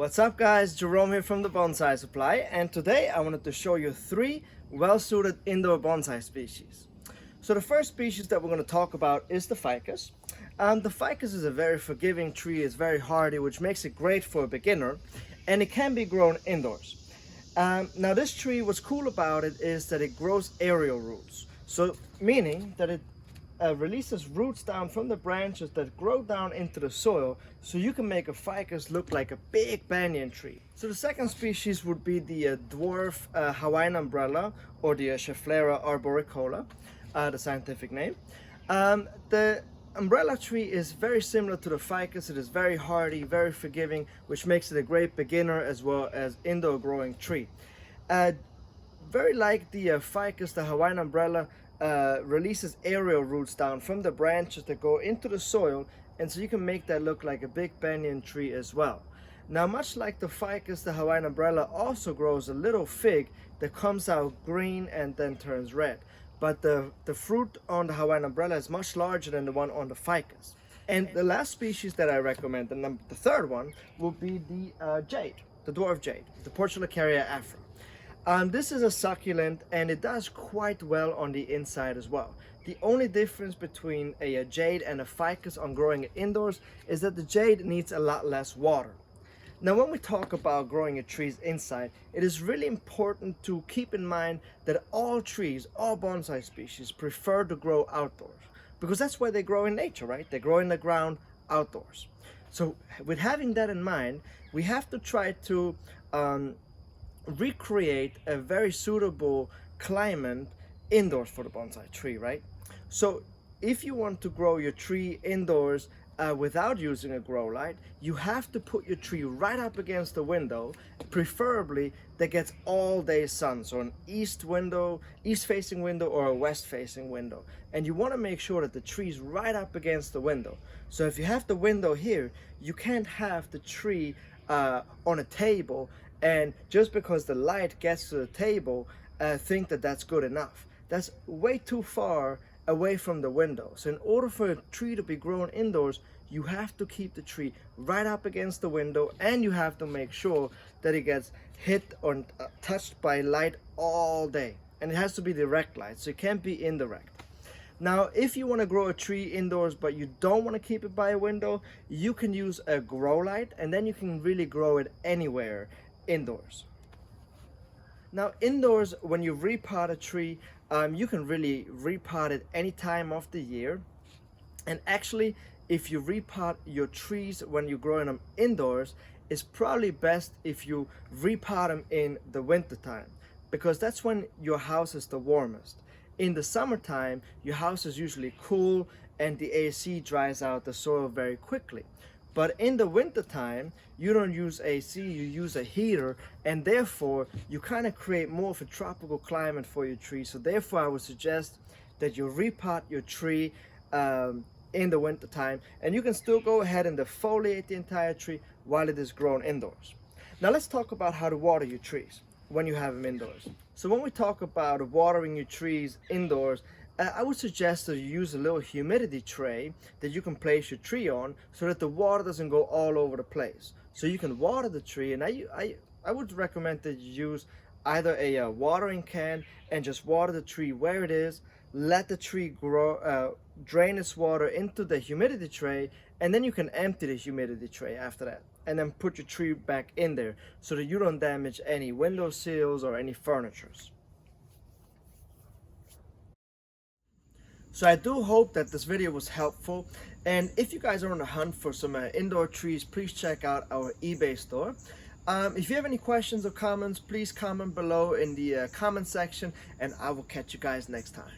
What's up guys, Jerome here from the Bonsai Supply, and today I wanted to show you 3 well-suited indoor bonsai species. So the first species that we're going to talk about is the ficus. The ficus is a very forgiving tree, it's very hardy, which makes it great for a beginner, and it can be grown indoors. Now this tree, what's cool about it is that it grows aerial roots, so meaning that it releases roots down from the branches that grow down into the soil, so you can make a ficus look like a big banyan tree. So the second species would be the dwarf Hawaiian umbrella, or the Schefflera arboricola, the scientific name. The umbrella tree is very similar to the ficus. It is very hardy, very forgiving, which makes it a great beginner as well as indoor growing tree. Very like the ficus, the Hawaiian umbrella releases aerial roots down from the branches that go into the soil, and so you can make that look like a big banyan tree as well. Now, much like the ficus, the Hawaiian umbrella also grows a little fig that comes out green and then turns red. But the fruit on the Hawaiian umbrella is much larger than the one on the ficus. And the last species that I recommend, the third one, will be the jade, the dwarf jade, the Portulacaria afra. This is a succulent, and it does quite well on the inside as well. The only difference between a jade and a ficus on growing it indoors is that the jade needs a lot less water. Now, when we talk about growing your trees inside, it is really important to keep in mind that all trees, all bonsai species, prefer to grow outdoors, because that's where they grow in nature, right? They grow in the ground outdoors. So with having that in mind, we have to try to recreate a very suitable climate indoors for the bonsai tree, right? So if you want to grow your tree indoors without using a grow light, you have to put your tree right up against the window, preferably that gets all day sun, so an east facing window or a west facing window. And you want to make sure that the tree's right up against the window. So if you have the window here, you can't have the tree on a table, and just because the light gets to the table, think that that's good enough. That's way too far away from the window. So in order for a tree to be grown indoors, you have to keep the tree right up against the window, and you have to make sure that it gets hit or touched by light all day. And it has to be direct light, so it can't be indirect. Now, if you want to grow a tree indoors but you don't want to keep it by a window, you can use a grow light, and then you can really grow it anywhere indoors. Now, indoors, when you repot a tree, you can really repot it any time of the year. And actually, if you repot your trees when you're growing them indoors, it's probably best if you repot them in the winter time, because that's when your house is the warmest. In the summertime, your house is usually cool and the AC dries out the soil very quickly. But in the winter time, you don't use AC, you use a heater, and therefore you kind of create more of a tropical climate for your tree. So therefore I would suggest that you repot your tree in the winter time, and you can still go ahead and defoliate the entire tree while it is grown indoors. Now let's talk about how to water your trees when you have them indoors. So when we talk about watering your trees indoors, I would suggest that you use a little humidity tray that you can place your tree on, so that the water doesn't go all over the place. So you can water the tree, and I would recommend that you use either a watering can and just water the tree where it is, let the tree grow, drain its water into the humidity tray, and then you can empty the humidity tray after that, and then put your tree back in there so that you don't damage any window sills or any furnitures. So I do hope that this video was helpful, and if you guys are on the hunt for some indoor trees, please check out our eBay store. If you have any questions or comments, please comment below in the comment section, and I will catch you guys next time.